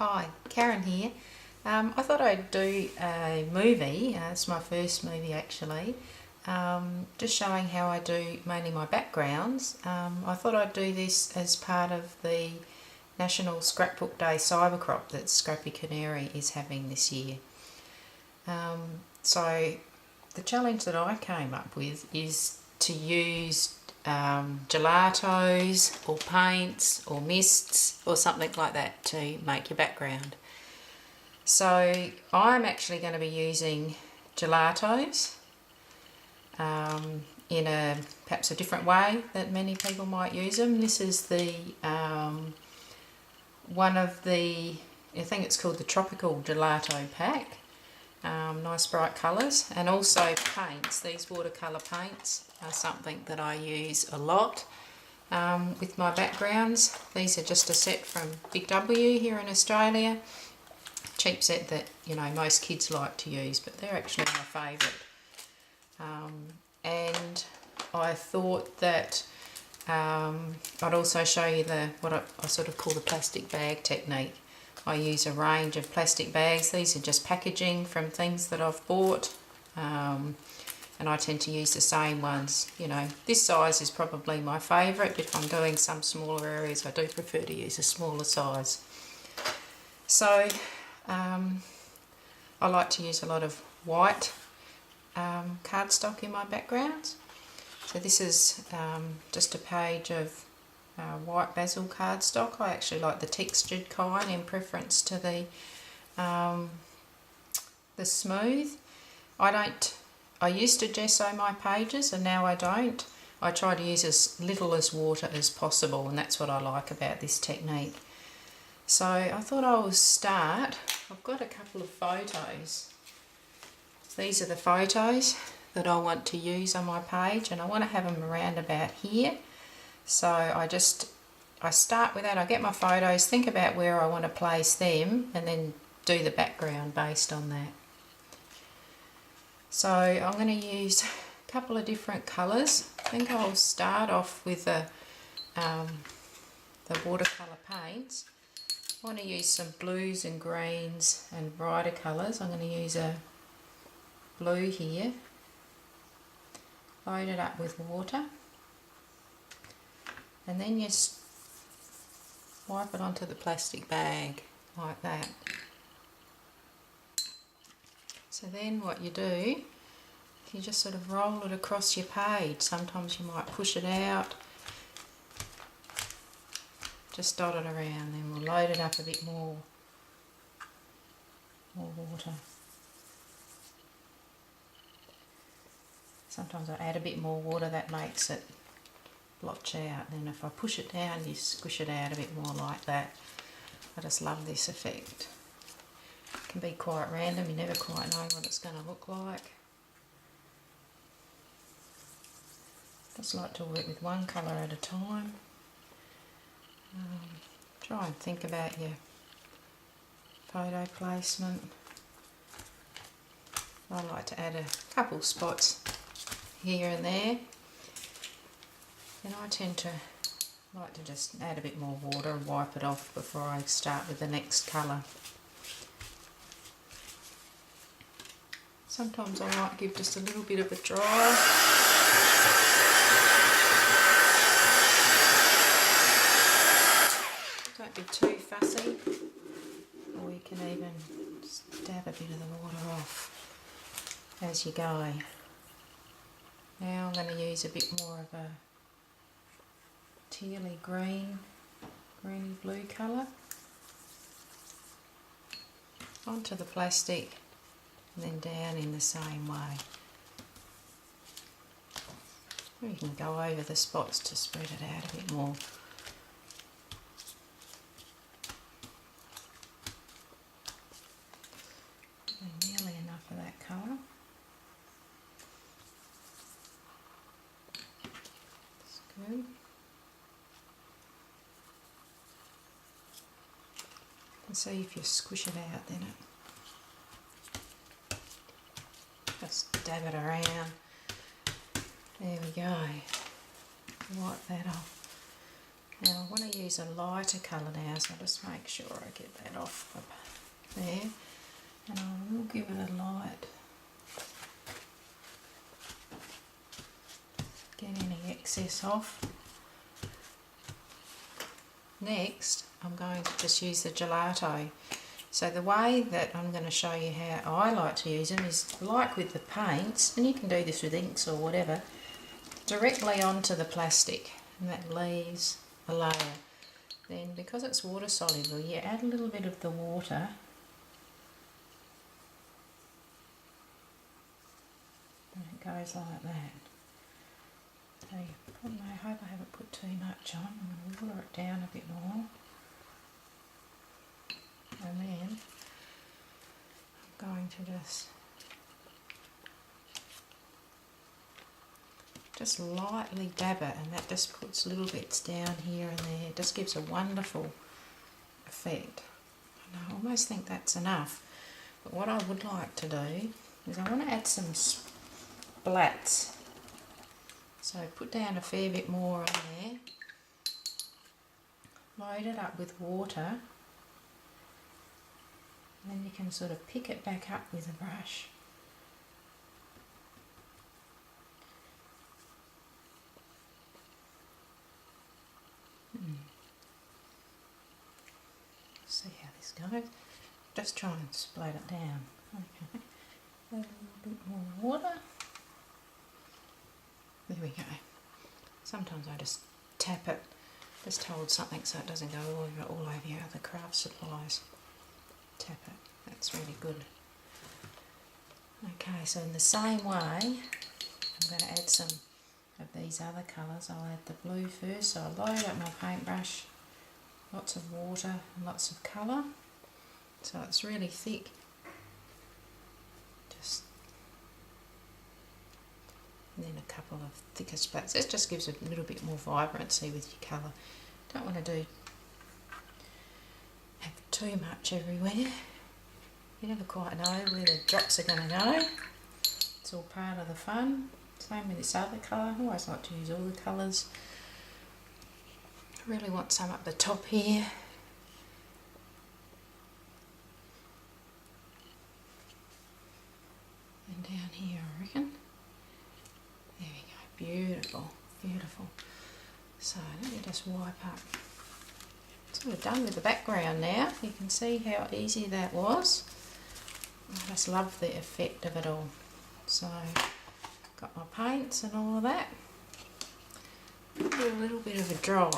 Hi, Karen here. I thought I'd do a movie, it's my first movie actually, just showing how I do mainly my backgrounds. I thought I'd do this as part of the National Scrapbook Day Cybercrop that Scrappy Canary is having this year. So the challenge that I came up with is to use gelatos or paints or mists or something like that to make your background. So I'm actually going to be using gelatos in perhaps a different way that many people might use them. This is the one of the, I think it's called the Tropical Gelato Pack. Nice bright colours, and also paints. These watercolour paints are something that I use a lot with my backgrounds. These are just a set from Big W here in Australia. Cheap set that most kids like to use, but they're actually my favourite. And I thought that I'd also show you what I sort of call the plastic bag technique. I use a range of plastic bags. These are just packaging from things that I've bought, and I tend to use the same ones. This size is probably my favourite. If I'm doing some smaller areas, I do prefer to use a smaller size. So I like to use a lot of white cardstock in my backgrounds. So this is just a page of white basil cardstock. I actually like the textured kind in preference to the smooth. I used to gesso my pages and now I don't. I try to use as little as water as possible, and that's what I like about this technique. So I thought I would start. I've got a couple of photos. These are the photos that I want to use on my page, and I want to have them around about here. So I start with that. I get my photos, think about where I want to place them, and then do the background based on that. So I'm going to use a couple of different colours. I think I'll start off with the watercolour paints. I want to use some blues and greens and brighter colours. I'm going to use a blue here, load it up with water, and then you wipe it onto the plastic bag like that. So then what you do, you just sort of roll it across your page. Sometimes you might push it out, just dot it around, then we'll load it up a bit more water. Sometimes I add a bit more water, that makes it blotch out. Then if I push it down, you squish it out a bit more like that. I just love this effect. It can be quite random, you never quite know what it's going to look like. Just like to work with one colour at a time. Try and think about your photo placement. I like to add a couple spots here and there. And I tend to like to just add a bit more water and wipe it off before I start with the next colour. Sometimes I might give just a little bit of a dry. Don't be too fussy, or you can even dab a bit of the water off as you go. Now I'm going to use a bit more of a tealy green, greeny blue colour onto the plastic, and then down in the same way. Or you can go over the spots to spread it out a bit more. Nearly enough of that colour. That's good. And see if you squish it out, then just dab it around. There we go. Wipe that off. Now I want to use a lighter colour now, so I'll just make sure I get that off there, and I will give it a light. Get any excess off. Next, I'm going to just use the gelato. So the way that I'm going to show you how I like to use them is like with the paints, and you can do this with inks or whatever, directly onto the plastic, and that leaves a layer. Then because it's water soluble, you add a little bit of the water, and it goes like that. So I hope I haven't put too much on. I'm going to water it down a bit more. And then I'm going to just lightly dab it, and that just puts little bits down here and there. It just gives a wonderful effect. And I almost think that's enough. But what I would like to do is I want to add some splats. So put down a fair bit more on there. Load it up with water. And then you can sort of pick it back up with a brush. See how this goes. Just try and splat it down. Okay. A little bit more water. There we go. Sometimes I just tap it, just hold something so it doesn't go all over your other craft supplies. Tap it. That's really good. Okay, so in the same way, I'm going to add some of these other colours. I'll add the blue first. So I'll load up my paintbrush, lots of water and lots of colour. So it's really thick. Just and then a couple of thicker splats. This just gives a little bit more vibrancy with your colour. Don't want to have too much everywhere. You never quite know where the drops are going to go. It's all part of the fun. Same with this other colour. I always like to use all the colours. I really want some up the top here. And down here, I reckon. There we go. Beautiful, beautiful. So let me just wipe up. Sort of done with the background now. You can see how easy that was. I just love the effect of it all. So got my paints and all of that. Do a little bit of a dry.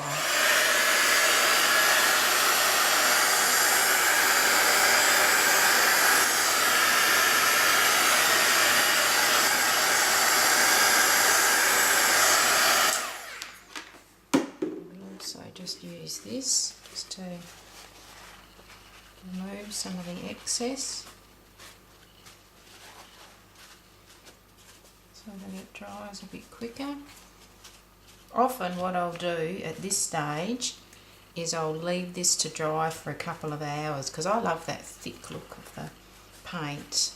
I'll also just use this just to remove some of the excess, so that it dries a bit quicker. Often what I'll do at this stage is I'll leave this to dry for a couple of hours because I love that thick look of the paint.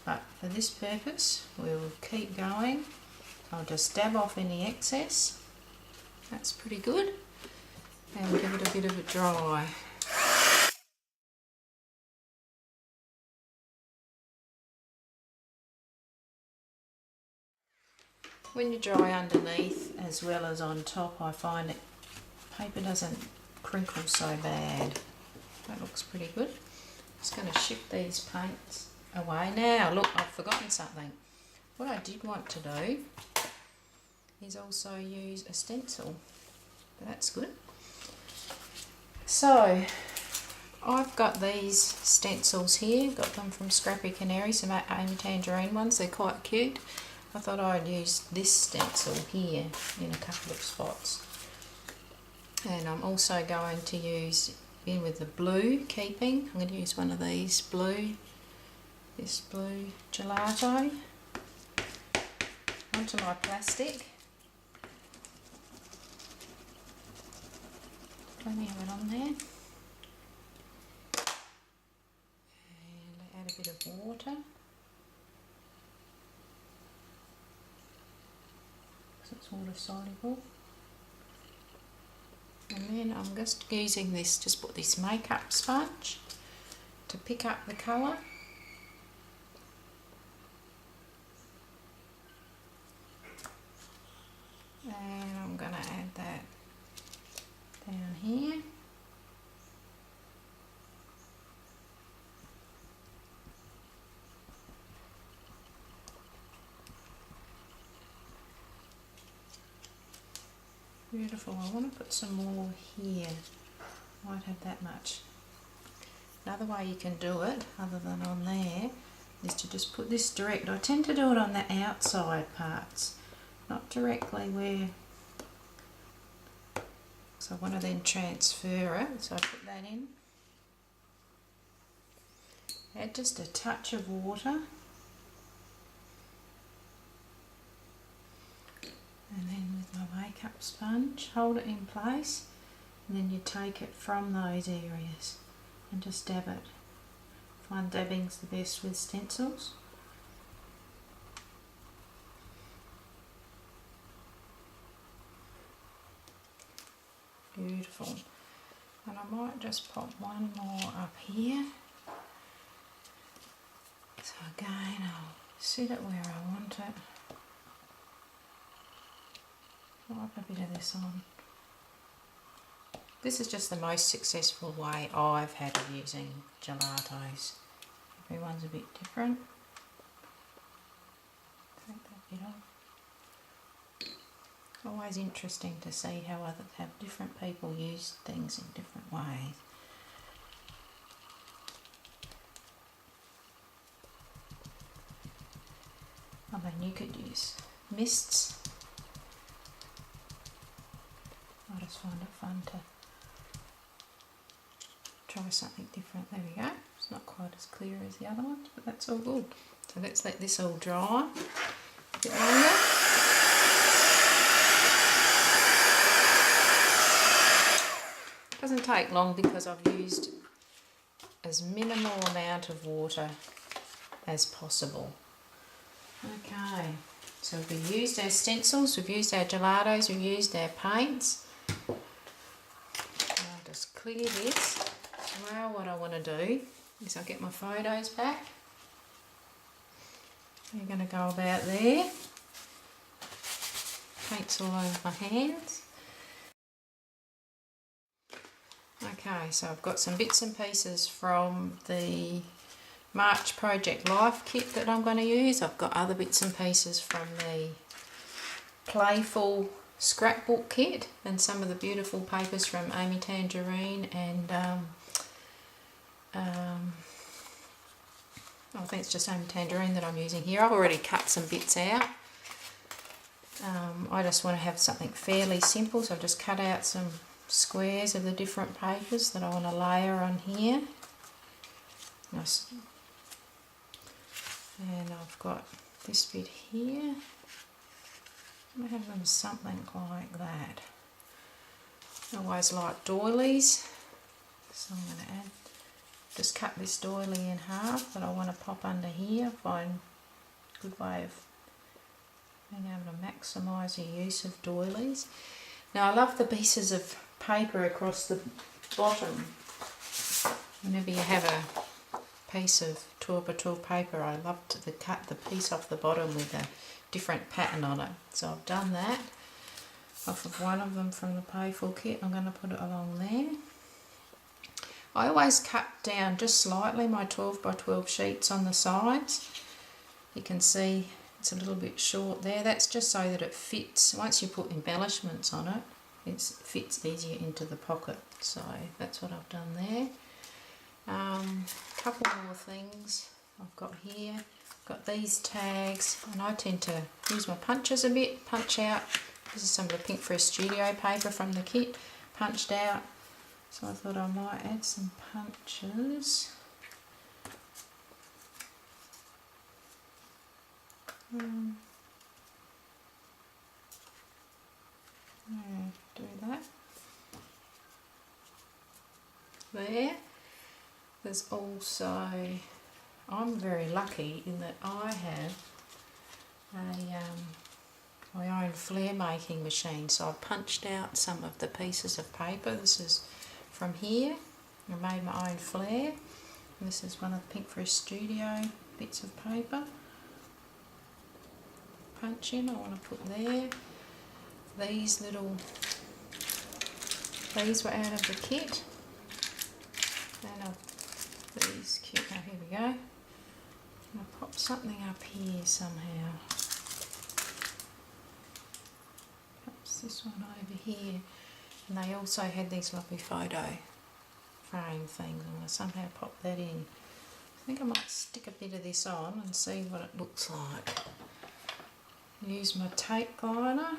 But for this purpose we'll keep going. I'll just dab off any excess. That's pretty good. And give it a bit of a dry. When you dry underneath as well as on top, I find it paper doesn't crinkle so bad. That looks pretty good. Just going to shift these paints away. Now look, I've forgotten something. What I did want to do is also use a stencil. That's good. So I've got these stencils here, got them from Scrappy Canary, some Amy Tangerine ones, they're quite cute. I thought I'd use this stencil here in a couple of spots. And I'm also going to use, in with the blue keeping, I'm going to use one of these blue, this blue gelato onto my plastic. Plenty of it on there. And I add a bit of water. Because it's water soluble. And then I'm just using this, just put this makeup sponge to pick up the colour. And I'm going to add that down here. Beautiful. I want to put some more here. Might have that much. Another way you can do it, other than on there, is to just put this direct. I tend to do it on the outside parts, not directly where. So I want to then transfer it, so I put that in. Add just a touch of water. And then with my makeup sponge, hold it in place, and then you take it from those areas and just dab it. I find dabbing's the best with stencils. Beautiful. And I might just pop one more up here. So again, I'll sit it where I want it. Wipe a bit of this on. This is just the most successful way I've had of using gelatos. Everyone's a bit different. Take that bit off. Always interesting to see how different people use things in different ways. I mean, you could use mists. I just find it fun to try something different. There we go. It's not quite as clear as the other ones, but that's all good. So let's let this all dry a bit longer. It doesn't take long because I've used as minimal amount of water as possible. Okay, so we've used our stencils, we've used our gelatos, we've used our paints. I'll just clear this. Now what I want to do is I'll get my photos back. I'm going to go about there. Paint's all over my hands. Okay, so I've got some bits and pieces from the March Project Life kit that I'm going to use. I've got other bits and pieces from the Playful Scrapbook kit and some of the beautiful papers from Amy Tangerine and I think it's just Amy Tangerine that I'm using here. I've already cut some bits out. I just want to have something fairly simple, so I've just cut out some squares of the different papers that I want to layer on here. Nice. And I've got this bit here. I'm going to have them something like that. I always like doilies, so I'm going to add, just cut this doily in half that I want to pop under here. Find a good way of being able to maximise the use of doilies. Now I love the pieces of paper across the bottom. Whenever you have a piece of 12 by 12 paper, I love to cut the piece off the bottom with a different pattern on it. So I've done that off of one of them from the Playful kit. I'm going to put it along there. I always cut down just slightly my 12 by 12 sheets on the sides. You can see it's a little bit short there. That's just so that it fits. Once you put embellishments on it, it fits easier into the pocket. So that's what I've done there. Couple more things I've got here. I've got these tags, and I tend to use my punches a bit, punch out. This is some of the Pink Fresh Studio paper from the kit, punched out. So I thought I might add some punches. Do that. There's also, I'm very lucky in that I have my own flare making machine. So I've punched out some of the pieces of paper. This is from here. I made my own flare. And this is one of the Pink Fresh Studio bits of paper. Punch in, I want to put there. These were out of the kit. And these cute, now here we go. I'll pop something up here somehow. Perhaps this one over here. And they also had these lovely photo frame things. I'm going to somehow pop that in. I think I might stick a bit of this on and see what it looks like. Use my tape liner.